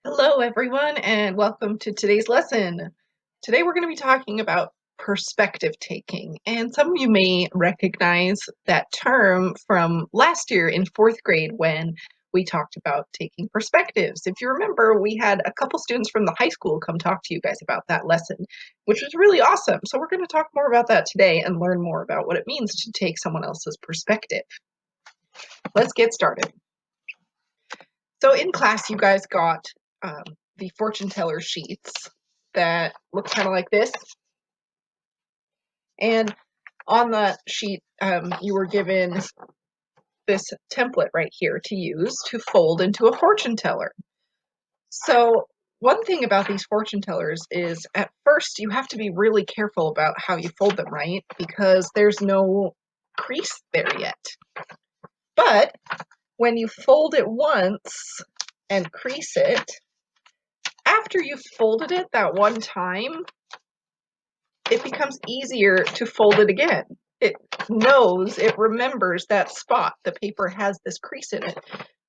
Hello, everyone, and welcome to today's lesson. Today, we're going to be talking about perspective taking, and some of you may recognize that term from last year in fourth grade when we talked about taking perspectives. If you remember, we had a couple students from the high school come talk to you guys about that lesson, which was really awesome. So, we're going to talk more about that today and learn more about what it means to take someone else's perspective. Let's get started. So, in class, you guys got the fortune teller sheets that look kind of like this. And on the sheet, you were given this template right here to use to fold into a fortune teller. So one thing about these fortune tellers is at first you have to be really careful about how you fold them, right? Because there's no crease there yet. But when you fold it once and crease it, after you've folded it that one time, it becomes easier to fold it again. It remembers that spot. The paper has this crease in it,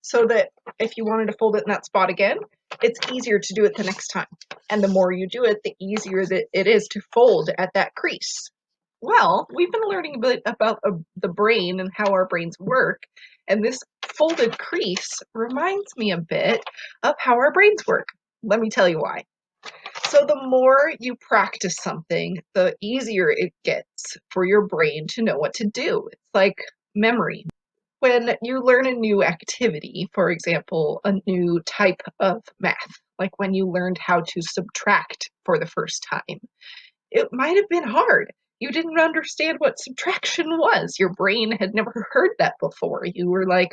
so that if you wanted to fold it in that spot again, it's easier to do it the next time. And the more you do it, the easier that it is to fold at that crease. Well, we've been learning a bit about the brain and how our brains work, and this folded crease reminds me a bit of how our brains work. Let me tell you why. So the more you practice something, the easier it gets for your brain to know what to do. It's like memory. When you learn a new activity, for example, a new type of math, like when you learned how to subtract for the first time, it might have been hard. You didn't understand what subtraction was. Your brain had never heard that before. You were like,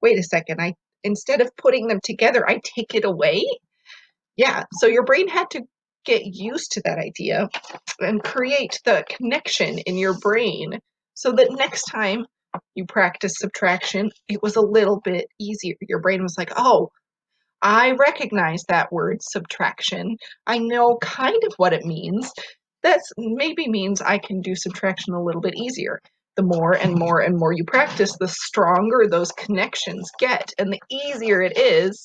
wait a second, I instead of putting them together, I take it away. Yeah, so your brain had to get used to that idea and create the connection in your brain so that next time you practice subtraction, it was a little bit easier. Your brain was like, oh, I recognize that word subtraction. I know kind of what it means. That maybe means I can do subtraction a little bit easier. The more and more and more you practice, the stronger those connections get, and the easier it is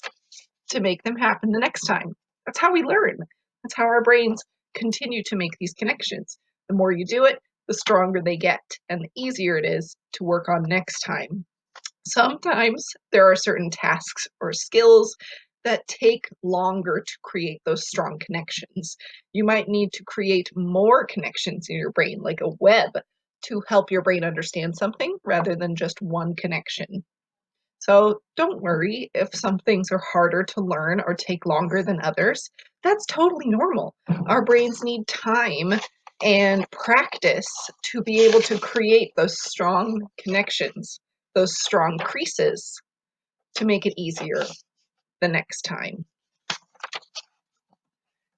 to make them happen the next time. That's how we learn. That's how our brains continue to make these connections. The more you do it, the stronger they get, and the easier it is to work on next time. Sometimes there are certain tasks or skills that take longer to create those strong connections. You might need to create more connections in your brain, like a web, to help your brain understand something rather than just one connection. So don't worry if some things are harder to learn or take longer than others. That's totally normal. Our brains need time and practice to be able to create those strong connections, those strong creases to make it easier the next time.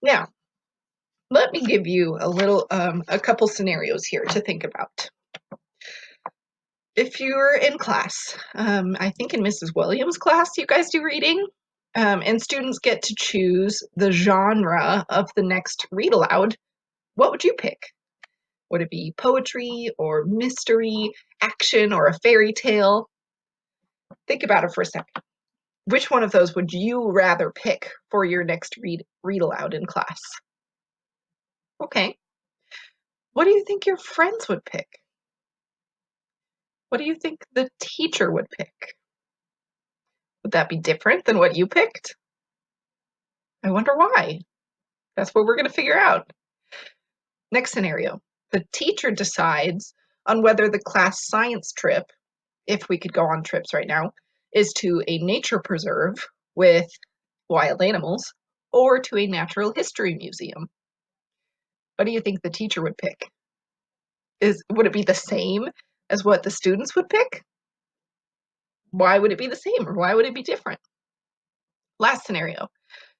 Now, let me give you a couple scenarios here to think about. If you're in class, I think in Mrs. Williams' class, you guys do reading, and students get to choose the genre of the next read aloud, what would you pick? Would it be poetry or mystery, action, or a fairy tale? Think about it for a second. Which one of those would you rather pick for your next read aloud in class? Okay. What do you think your friends would pick? What do you think the teacher would pick? Would that be different than what you picked? I wonder why. That's what we're going to figure out. Next scenario. The teacher decides on whether the class science trip, if we could go on trips right now, is to a nature preserve with wild animals or to a natural history museum. What do you think the teacher would pick? Would it be the same as what the students would pick? Why would it be the same or why would it be different? Last scenario.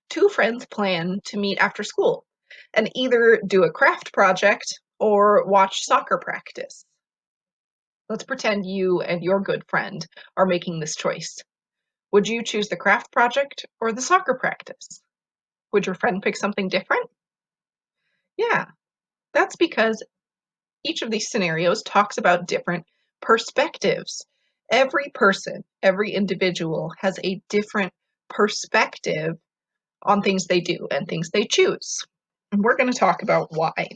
Two friends plan to meet after school and either do a craft project or watch soccer practice. Let's pretend you and your good friend are making this choice. Would you choose the craft project or the soccer practice? Would your friend pick something different? Yeah, that's because each of these scenarios talks about different perspectives. Every person, every individual has a different perspective on things they do and things they choose. And we're going to talk about why.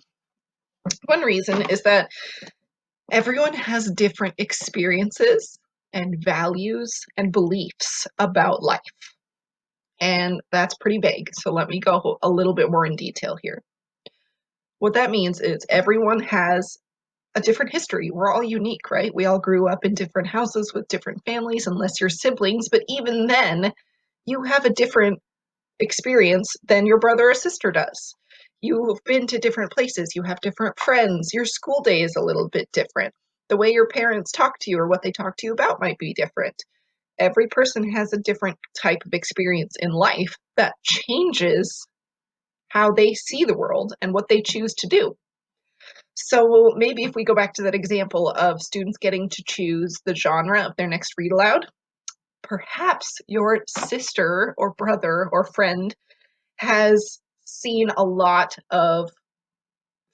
One reason is that everyone has different experiences and values and beliefs about life. And that's pretty vague. So let me go a little bit more in detail here. What that means is everyone has a different history. We're all unique, right? We all grew up in different houses with different families, unless you're siblings. But even then, you have a different experience than your brother or sister does. You've been to different places. You have different friends. Your school day is a little bit different. The way your parents talk to you or what they talk to you about might be different. Every person has a different type of experience in life that changes how they see the world and what they choose to do. So maybe if we go back to that example of students getting to choose the genre of their next read aloud, perhaps your sister or brother or friend has seen a lot of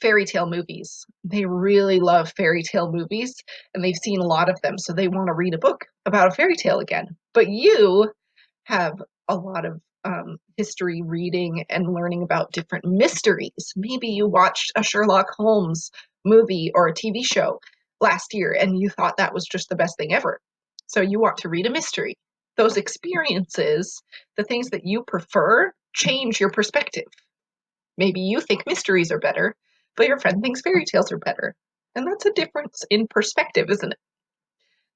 fairy tale movies. They really love fairy tale movies and they've seen a lot of them. So they want to read a book about a fairy tale again. But you have a lot of history reading and learning about different mysteries. Maybe you watched a Sherlock Holmes movie or a TV show last year and you thought that was just the best thing ever. So you want to read a mystery. Those experiences, the things that you prefer, change your perspective. Maybe you think mysteries are better, but your friend thinks fairy tales are better. And that's a difference in perspective, isn't it?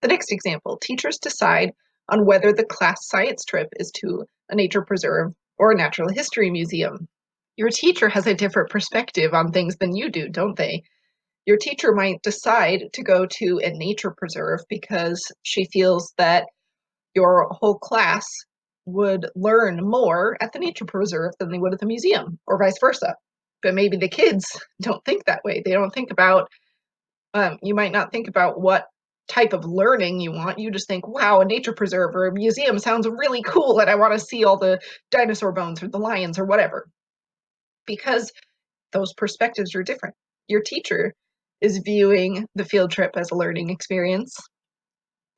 The next example, teachers decide on whether the class science trip is to a nature preserve or a natural history museum. Your teacher has a different perspective on things than you do, don't they? Your teacher might decide to go to a nature preserve because she feels that your whole class would learn more at the nature preserve than they would at the museum, or vice versa. But maybe the kids don't think that way. They don't think about, you might not think about what type of learning you want. You just think, wow, a nature preserve or a museum sounds really cool and I want to see all the dinosaur bones or the lions or whatever. Because those perspectives are different. Your teacher is viewing the field trip as a learning experience.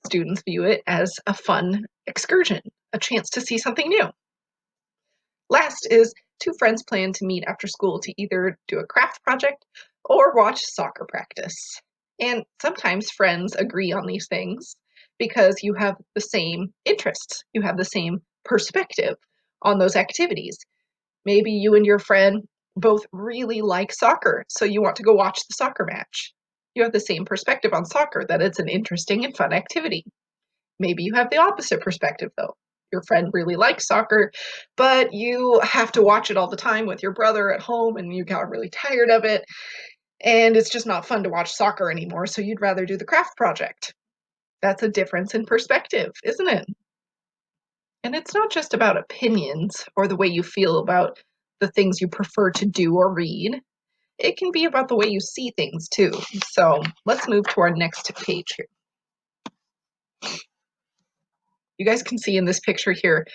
Students view it as a fun excursion, a chance to see something new. Last is two friends plan to meet after school to either do a craft project or watch soccer practice. And sometimes friends agree on these things because you have the same interests, you have the same perspective on those activities. Maybe you and your friend both really like soccer, so you want to go watch the soccer match. You have the same perspective on soccer, that it's an interesting and fun activity. Maybe you have the opposite perspective, though. Your friend really likes soccer, but you have to watch it all the time with your brother at home and you got really tired of it. And it's just not fun to watch soccer anymore, so you'd rather do the craft project. That's a difference in perspective, isn't it? And it's not just about opinions or the way you feel about the things you prefer to do or read. It can be about the way you see things too. So let's move to our next page here. You guys can see in this picture here,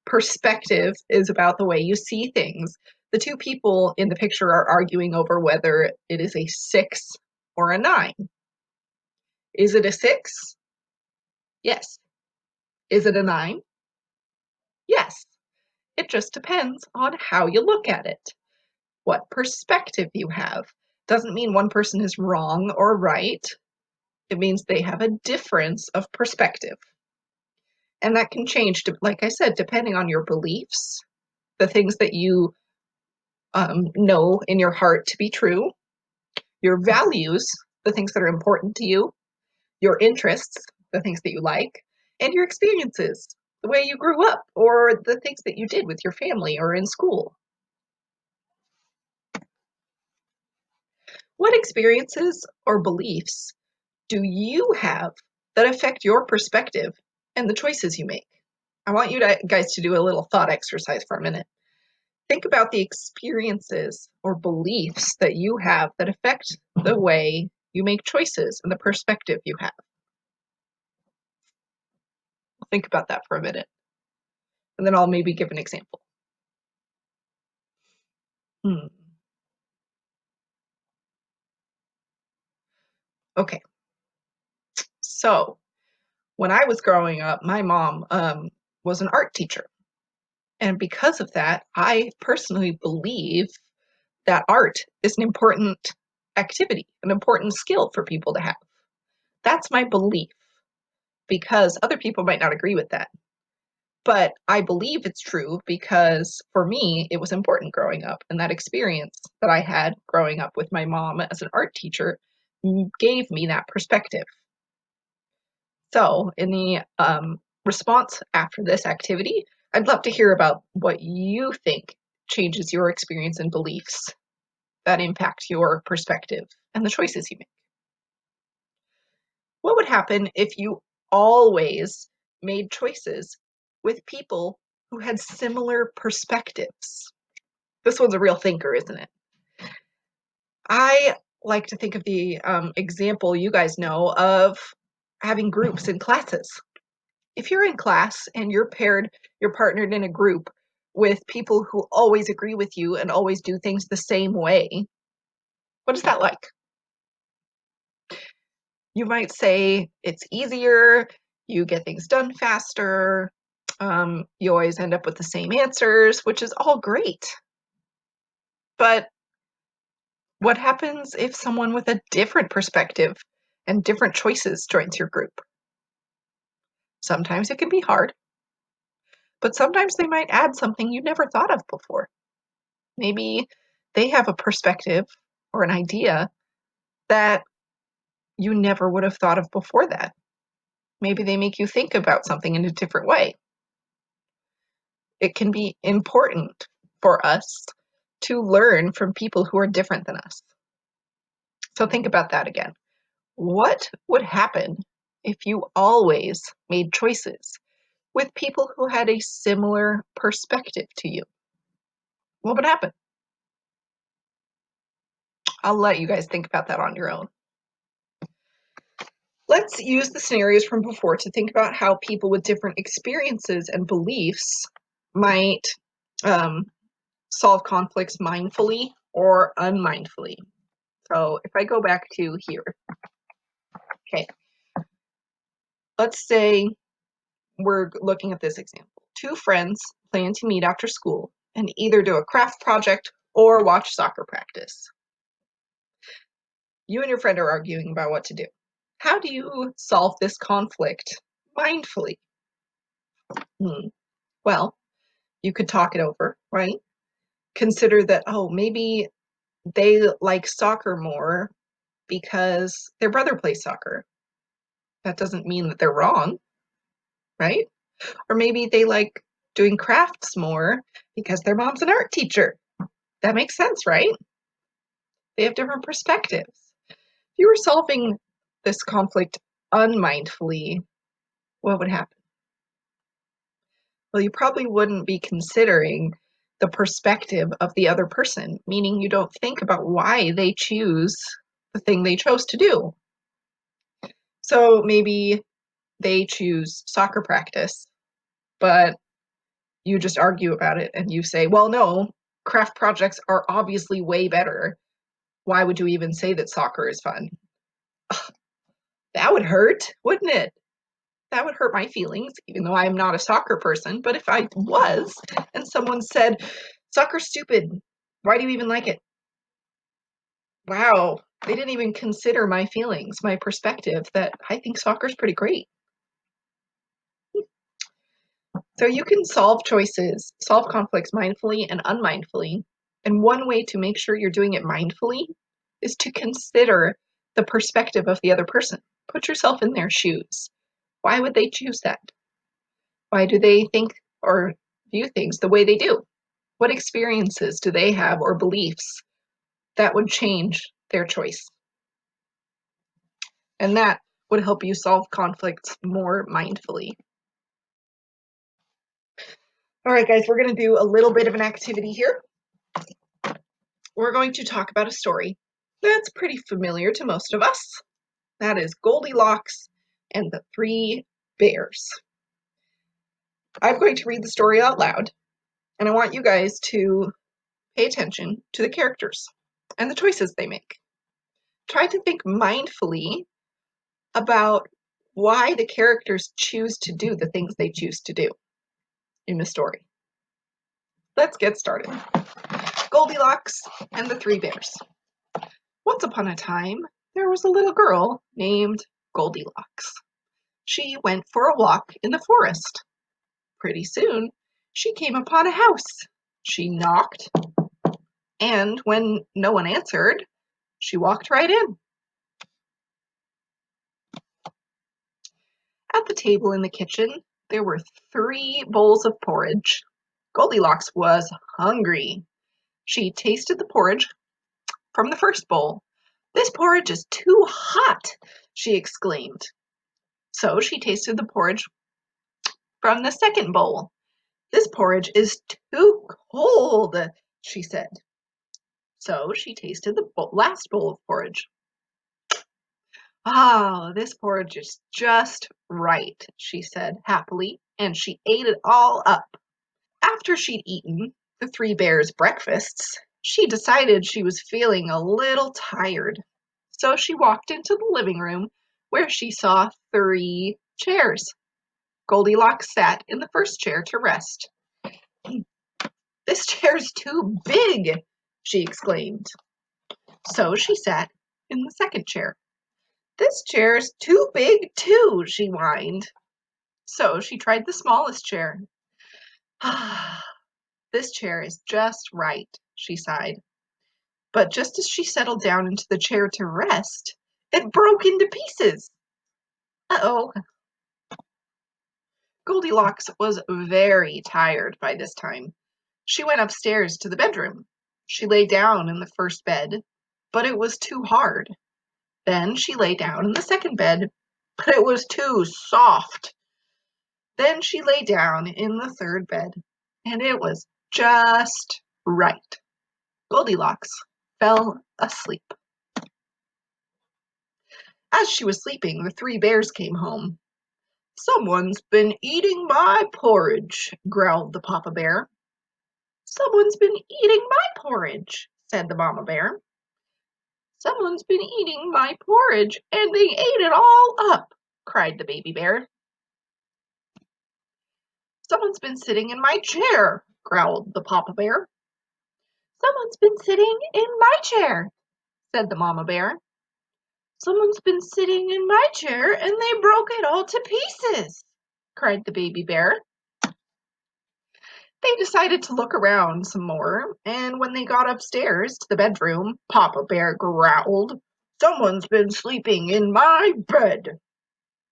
perspective is about the way you see things. The two people in the picture are arguing over whether it is a 6 or a 9. Is it a 6? Yes. Is it a 9? Yes. It just depends on how you look at it. What perspective you have. Doesn't mean one person is wrong or right. It means they have a difference of perspective. And that can change, like I said, depending on your beliefs, the things that you know in your heart to be true, your values, the things that are important to you, your interests, the things that you like, and your experiences, the way you grew up, or the things that you did with your family or in school. What experiences or beliefs do you have that affect your perspective and the choices you make? I want you guys to do a little thought exercise for a minute. Think about the experiences or beliefs that you have that affect the way you make choices and the perspective you have. Think about that for a minute. And then I'll maybe give an example. Okay. So when I was growing up, my mom was an art teacher. And because of that, I personally believe that art is an important activity, an important skill for people to have. That's my belief because other people might not agree with that. But I believe it's true because for me, it was important growing up. And that experience that I had growing up with my mom as an art teacher gave me that perspective. So, in the response after this activity, I'd love to hear about what you think changes your experience and beliefs that impact your perspective and the choices you make. What would happen if you always made choices with people who had similar perspectives? This one's a real thinker, isn't it? I like to think of the example you guys know of having groups in classes. If you're in class and you're partnered in a group with people who always agree with you and always do things the same way, what is that like? You might say it's easier, you get things done faster, you always end up with the same answers, which is all great. But what happens if someone with a different perspective and different choices joins your group? Sometimes it can be hard, but sometimes they might add something you never thought of before. Maybe they have a perspective or an idea that you never would have thought of before that. Maybe they make you think about something in a different way. It can be important for us to learn from people who are different than us. So think about that again. What would happen if you always made choices with people who had a similar perspective to you? What would happen? I'll let you guys think about that on your own. Let's use the scenarios from before to think about how people with different experiences and beliefs might solve conflicts mindfully or unmindfully. So if I go back to here, okay, let's say we're looking at this example. Two friends plan to meet after school and either do a craft project or watch soccer practice. You and your friend are arguing about what to do. How do you solve this conflict mindfully? Well, you could talk it over, right? Consider that, oh, maybe they like soccer more because their brother plays soccer. That doesn't mean that they're wrong, right? Or maybe they like doing crafts more because their mom's an art teacher. That makes sense, right? They have different perspectives. If you were solving this conflict unmindfully, what would happen? Well, you probably wouldn't be considering the perspective of the other person, meaning you don't think about why they choose the thing they chose to do. So maybe they choose soccer practice, but you just argue about it and you say, well, no, craft projects are obviously way better. Why would you even say that soccer is fun? Ugh, that would hurt, wouldn't it? That would hurt my feelings, even though I'm not a soccer person. But if I was, and someone said, soccer's stupid, why do you even like it? Wow, they didn't even consider my feelings, my perspective that I think soccer's pretty great. So you can solve conflicts mindfully and unmindfully. And one way to make sure you're doing it mindfully is to consider the perspective of the other person. Put yourself in their shoes. Why would they choose that? Why do they think or view things the way they do? What experiences do they have or beliefs that would change their choice? And that would help you solve conflicts more mindfully. All right, guys, we're going to do a little bit of an activity here. We're going to talk about a story that's pretty familiar to most of us. That is Goldilocks and the Three Bears. I'm going to read the story out loud, and I want you guys to pay attention to the characters and the choices they make. Try to think mindfully about why the characters choose to do the things they choose to do in the story. let's get started. Goldilocks and the Three Bears. Once upon a time, there was a little girl named Goldilocks. She went for a walk in the forest. Pretty soon, she came upon a house. She knocked, and when no one answered, she walked right in. At the table in the kitchen, there were 3 bowls of porridge. Goldilocks was hungry. She tasted the porridge from the first bowl. "This porridge is too hot," she exclaimed. So she tasted the porridge from the second bowl. "This porridge is too cold," she said. So she tasted the last bowl of porridge. "Ah, this porridge is just right," she said happily, and she ate it all up. After she'd eaten the 3 bears' breakfasts, she decided she was feeling a little tired. So she walked into the living room where she saw 3 chairs. Goldilocks sat in the first chair to rest. "This chair's too big," she exclaimed. So she sat in the second chair. "This chair's too big too," she whined. So she tried the smallest chair. "Ah, this chair is just right," she sighed. But just as she settled down into the chair to rest, it broke into pieces. Uh-oh. Goldilocks was very tired by this time. She went upstairs to the bedroom. She lay down in the first bed, but it was too hard. Then she lay down in the second bed, but it was too soft. Then she lay down in the third bed, and it was just right. Goldilocks fell asleep. As she was sleeping, the 3 bears came home. "Someone's been eating my porridge," growled the Papa Bear. "Someone's been eating my porridge," said the Mama Bear. "Someone's been eating my porridge, and they ate it all up," cried the Baby Bear. "Someone's been sitting in my chair," growled the Papa Bear. "Someone's been sitting in my chair," said the Mama Bear. "Someone's been sitting in my chair, and they broke it all to pieces," cried the Baby Bear. They decided to look around some more, and when they got upstairs to the bedroom, Papa Bear growled, "Someone's been sleeping in my bed."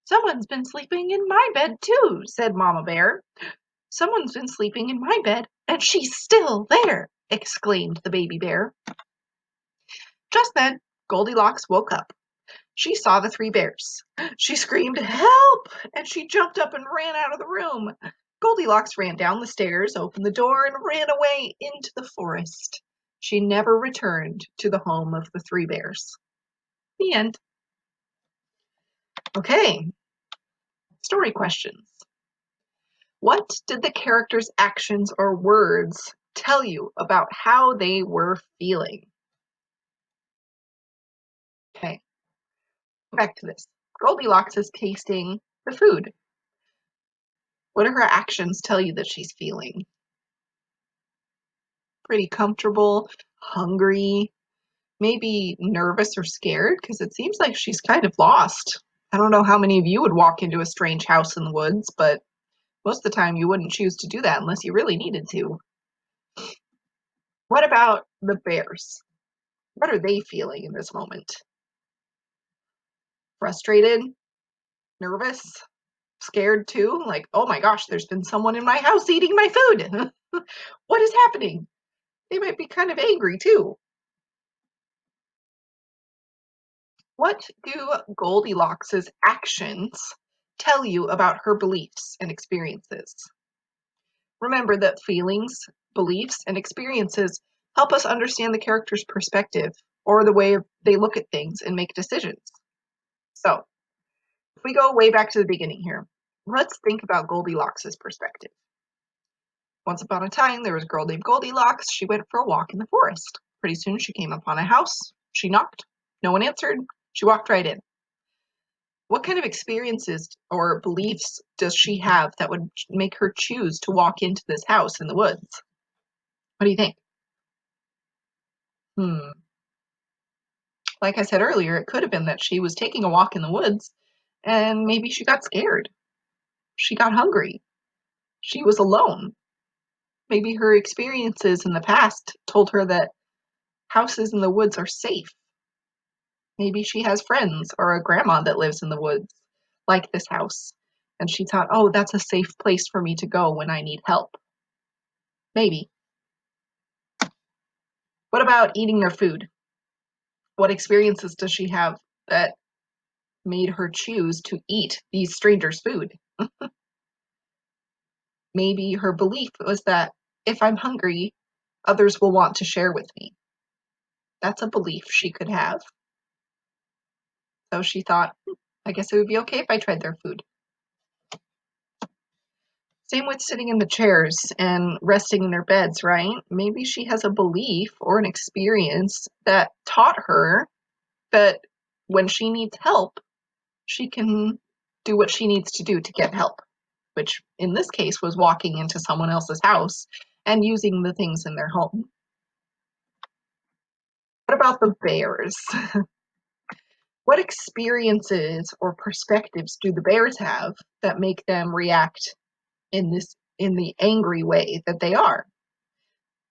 "Someone's been sleeping in my bed too," said Mama Bear. "Someone's been sleeping in my bed, and she's still there," exclaimed the Baby Bear. Just then, Goldilocks woke up. She saw the 3 bears. She screamed, "Help!" and she jumped up and ran out of the room. Goldilocks ran down the stairs, opened the door, and ran away into the forest. She never returned to the home of the 3 bears. The end. Okay, story questions. What did the characters' actions or words tell you about how they were feeling? Okay, back to this. Goldilocks is tasting the food. What do her actions tell you that she's feeling? Pretty comfortable, hungry, maybe nervous or scared, because it seems like she's kind of lost. I don't know how many of you would walk into a strange house in the woods, but most of the time you wouldn't choose to do that unless you really needed to. What about the bears? What are they feeling in this moment? Frustrated? Nervous? Scared too? Like, "Oh my gosh, there's been someone in my house eating my food. What is happening?" They might be kind of angry too. What do Goldilocks' actions tell you about her beliefs and experiences? Remember that feelings, beliefs, and experiences help us understand the character's perspective or the way they look at things and make decisions. So, if we go way back to the beginning here, let's think about Goldilocks' perspective. Once upon a time, there was a girl named Goldilocks. She went for a walk in the forest. Pretty soon, she came upon a house. She knocked. No one answered. She walked right in. What kind of experiences or beliefs does she have that would make her choose to walk into this house in the woods? What do you think? Hmm. Like I said earlier, it could have been that she was taking a walk in the woods and maybe she got scared. She got hungry. She was alone. Maybe her experiences in the past told her that houses in the woods are safe. Maybe she has friends or a grandma that lives in the woods, like this house. And she thought, oh, that's a safe place for me to go when I need help. Maybe. What about eating their food? What experiences does she have that made her choose to eat these strangers' food? Maybe her belief was that if I'm hungry, others will want to share with me. That's a belief she could have. So she thought, I guess it would be okay if I tried their food. Same with sitting in the chairs and resting in their beds, right? Maybe she has a belief or an experience that taught her that when she needs help, she can do what she needs to do to get help, which in this case was walking into someone else's house and using the things in their home. What about the bears? What experiences or perspectives do the bears have that make them react in the angry way that they are?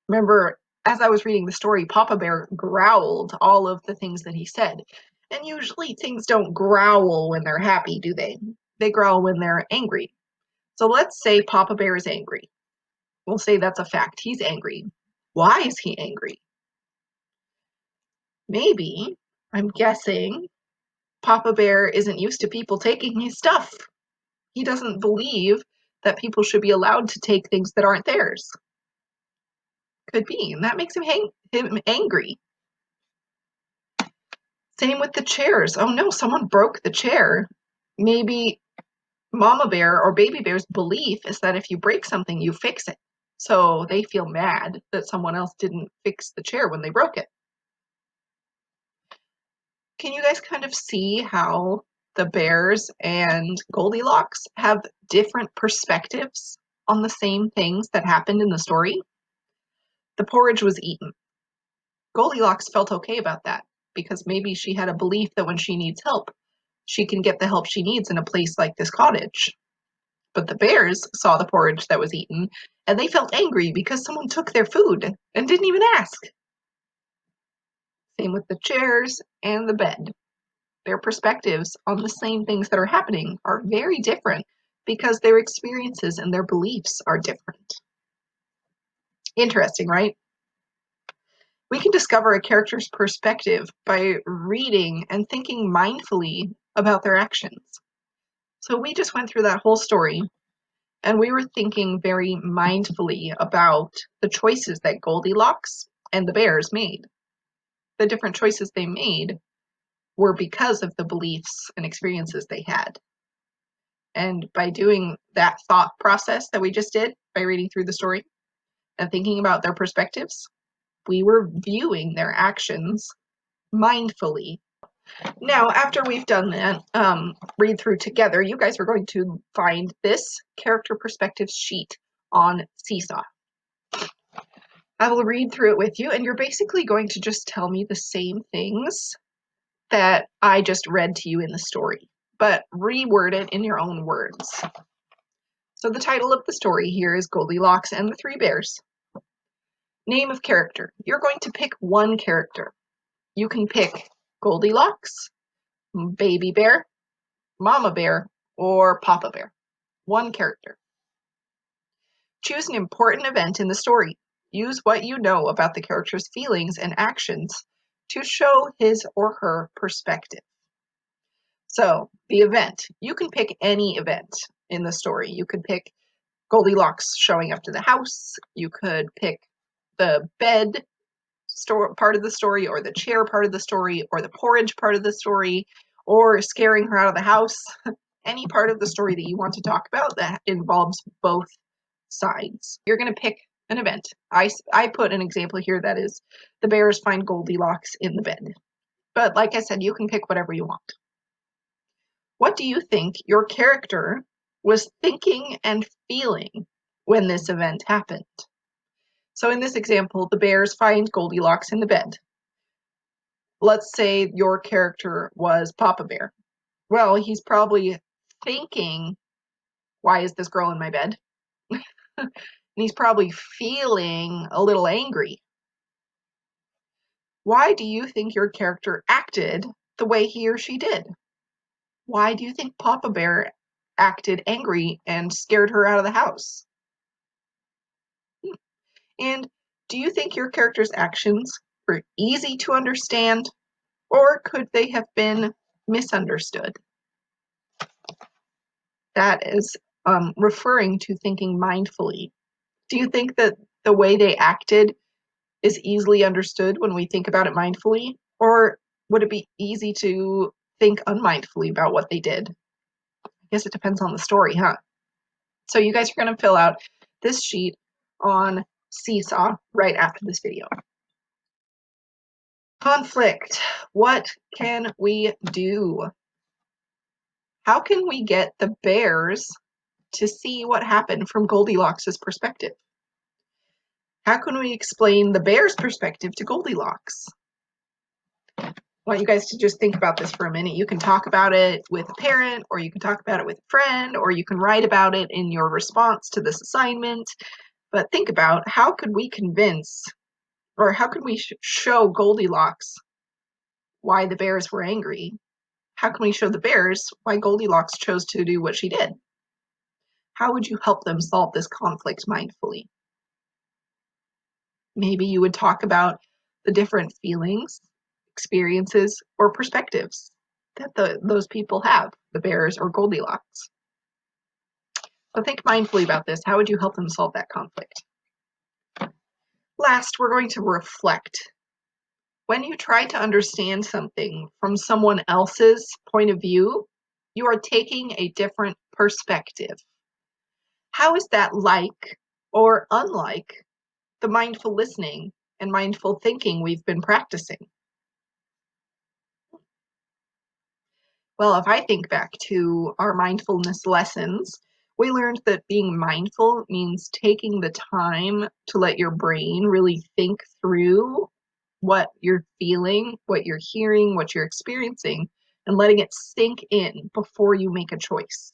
Remember, as I was reading the story, Papa Bear growled all of the things that he said. And usually things don't growl when they're happy, do they? They growl when they're angry. So let's say Papa Bear is angry. We'll say that's a fact. He's angry. Why is he angry? Maybe, I'm guessing, Papa Bear isn't used to people taking his stuff. He doesn't believe that people should be allowed to take things that aren't theirs. Could be, and that makes him angry. Same with the chairs. Oh no, someone broke the chair. Maybe Mama Bear or Baby Bear's belief is that if you break something, you fix it. So they feel mad that someone else didn't fix the chair when they broke it. Can you guys kind of see how the bears and Goldilocks have different perspectives on the same things that happened in the story? The porridge was eaten. Goldilocks felt okay about that because maybe she had a belief that when she needs help, she can get the help she needs in a place like this cottage. But the bears saw the porridge that was eaten and they felt angry because someone took their food and didn't even ask. Same with the chairs and the bed. Their perspectives on the same things that are happening are very different because their experiences and their beliefs are different. Interesting, right? We can discover a character's perspective by reading and thinking mindfully about their actions. So we just went through that whole story and we were thinking very mindfully about the choices that Goldilocks and the bears made. The different choices they made were because of the beliefs and experiences they had. And by doing that thought process that we just did, by reading through the story and thinking about their perspectives, we were viewing their actions mindfully. Now, after we've done that read through together, you guys are going to find this character perspective sheet on Seesaw. I will read through it with you, and you're basically going to just tell me the same things that I just read to you in the story, but reword it in your own words. So the title of the story here is Goldilocks and the Three Bears. Name of character. You're going to pick one character. You can pick Goldilocks, Baby Bear, Mama Bear, or Papa Bear. One character. Choose an important event in the story. Use what you know about the character's feelings and actions to show his or her perspective. So, the event. You can pick any event in the story. You could pick Goldilocks showing up to the house. You could pick the bed part of the story, or the chair part of the story, or the porridge part of the story, or scaring her out of the house. Any part of the story that you want to talk about that involves both sides. You're going to pick an event. I put an example here that is the bears find Goldilocks in the bed. But like I said, you can pick whatever you want. What do you think your character was thinking and feeling when this event happened? So in this example, the bears find Goldilocks in the bed. Let's say your character was Papa Bear. Well, he's probably thinking, why is this girl in my bed? And he's probably feeling a little angry. Why do you think your character acted the way he or she did? Why do you think Papa Bear acted angry and scared her out of the house? And do you think your character's actions were easy to understand, or could they have been misunderstood? That is referring to thinking mindfully. Do you think that the way they acted is easily understood when we think about it mindfully? Or would it be easy to think unmindfully about what they did? I guess it depends on the story, huh? So you guys are going to fill out this sheet on Seesaw right after this video. Conflict. What can we do? How can we get the bears to see what happened from Goldilocks' perspective? How can we explain the bear's perspective to Goldilocks? I want you guys to just think about this for a minute. You can talk about it with a parent, or you can talk about it with a friend, or you can write about it in your response to this assignment. But think about, how could we convince, or how could we show Goldilocks why the bears were angry? How can we show the bears why Goldilocks chose to do what she did? How would you help them solve this conflict mindfully? Maybe you would talk about the different feelings, experiences, or perspectives that those people have, the bears or Goldilocks. So think mindfully about this. How would you help them solve that conflict? Last, we're going to reflect. When you try to understand something from someone else's point of view, you are taking a different perspective. How is that like or unlike the mindful listening and mindful thinking we've been practicing? Well, if I think back to our mindfulness lessons, we learned that being mindful means taking the time to let your brain really think through what you're feeling, what you're hearing, what you're experiencing, and letting it sink in before you make a choice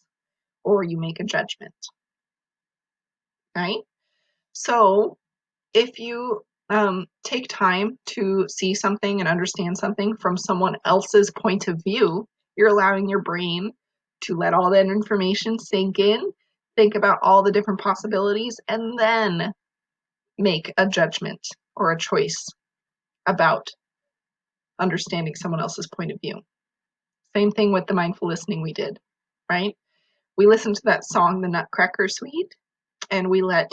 or you make a judgment. Right? So if you take time to see something and understand something from someone else's point of view, you're allowing your brain to let all that information sink in, think about all the different possibilities, and then make a judgment or a choice about understanding someone else's point of view. Same thing with the mindful listening we did, right? We listened to that song, The Nutcracker Suite, and we let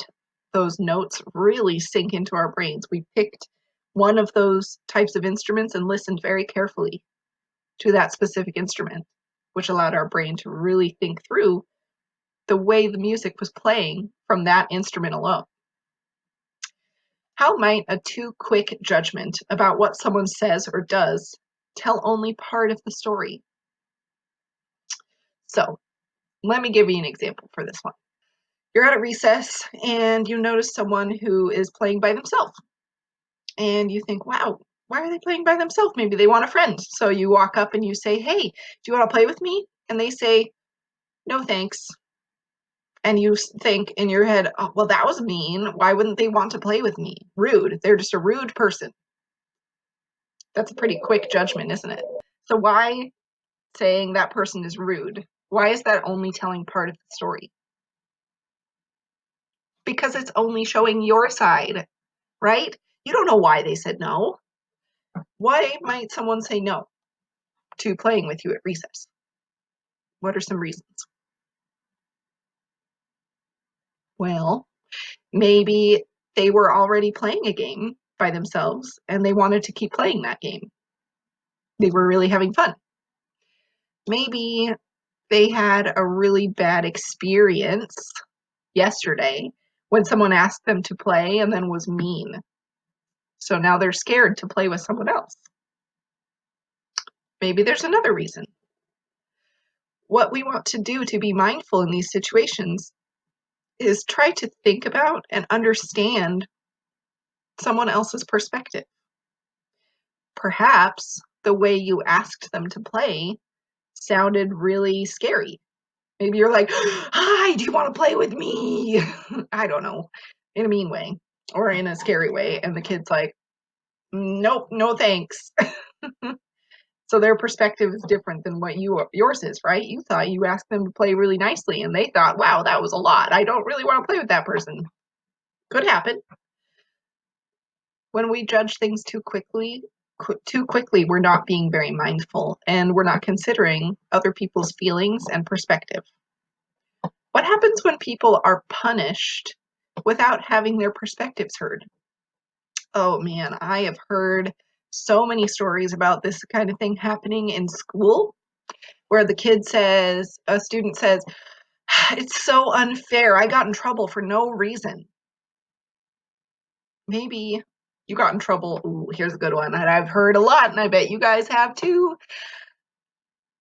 those notes really sink into our brains. We picked one of those types of instruments and listened very carefully to that specific instrument, which allowed our brain to really think through the way the music was playing from that instrument alone. How might a too quick judgment about what someone says or does tell only part of the story? So, let me give you an example for this one. You're at a recess and you notice someone who is playing by themselves. And you think, wow, why are they playing by themselves? Maybe they want a friend. So you walk up and you say, hey, do you want to play with me? And they say, no, thanks. And you think in your head, oh, well, that was mean. Why wouldn't they want to play with me? Rude. They're just a rude person. That's a pretty quick judgment, isn't it? So why saying that person is rude? Why is that only telling part of the story? Because it's only showing your side, right? You don't know why they said no. Why might someone say no to playing with you at recess? What are some reasons? Well, maybe they were already playing a game by themselves and they wanted to keep playing that game. They were really having fun. Maybe they had a really bad experience yesterday when someone asked them to play and then was mean. So now they're scared to play with someone else. Maybe there's another reason. What we want to do to be mindful in these situations is try to think about and understand someone else's perspective. Perhaps the way you asked them to play sounded really scary. Maybe you're like, "Hi, do you want to play with me?" I don't know, in a mean way or in a scary way. And the kid's like, "Nope, no thanks." So their perspective is different than what yours is, right? You thought you asked them to play really nicely, and they thought, "Wow, that was a lot. I don't really want to play with that person." Could happen. When we judge things too quickly, we're not being very mindful, and we're not considering other people's feelings and perspective. What happens when people are punished without having their perspectives heard? Oh man, I have heard so many stories about this kind of thing happening in school where a student says, "It's so unfair. I got in trouble for no reason." Maybe you got in trouble. Ooh, here's a good one that I've heard a lot, and I bet you guys have too.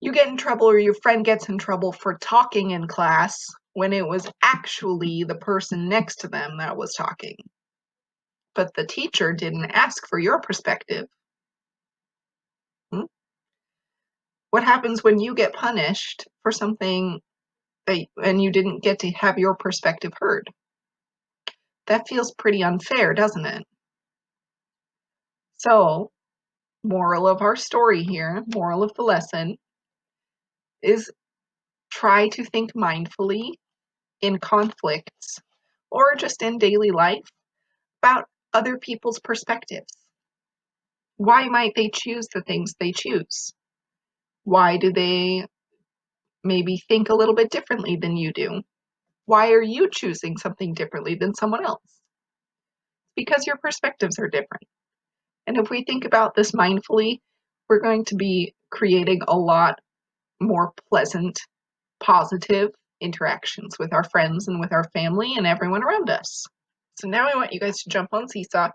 You get in trouble, or your friend gets in trouble for talking in class when it was actually the person next to them that was talking. But the teacher didn't ask for your perspective. What happens when you get punished for something and you didn't get to have your perspective heard? That feels pretty unfair, doesn't it? So, moral of our story here, moral of the lesson, is try to think mindfully in conflicts or just in daily life about other people's perspectives. Why might they choose the things they choose? Why do they maybe think a little bit differently than you do? Why are you choosing something differently than someone else? Because your perspectives are different. And if we think about this mindfully, we're going to be creating a lot more pleasant, positive interactions with our friends and with our family and everyone around us. So now I want you guys to jump on Seesaw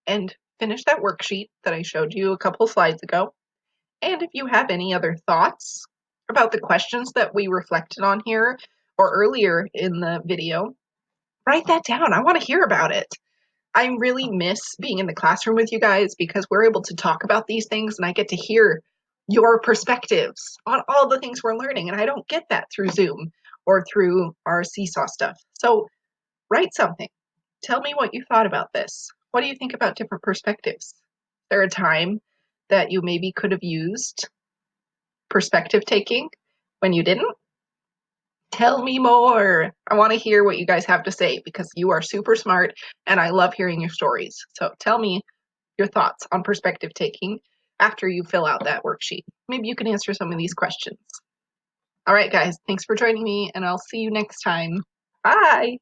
and finish that worksheet that I showed you a couple slides ago. And if you have any other thoughts about the questions that we reflected on here or earlier in the video, write that down. I want to hear about it. I really miss being in the classroom with you guys because we're able to talk about these things and I get to hear your perspectives on all the things we're learning. And I don't get that through Zoom or through our Seesaw stuff. So write something. Tell me what you thought about this. What do you think about different perspectives? Is there a time that you maybe could have used perspective taking when you didn't? Tell me more. I want to hear what you guys have to say because you are super smart and I love hearing your stories. So tell me your thoughts on perspective taking after you fill out that worksheet. Maybe you can answer some of these questions. All right, guys, thanks for joining me and I'll see you next time. Bye.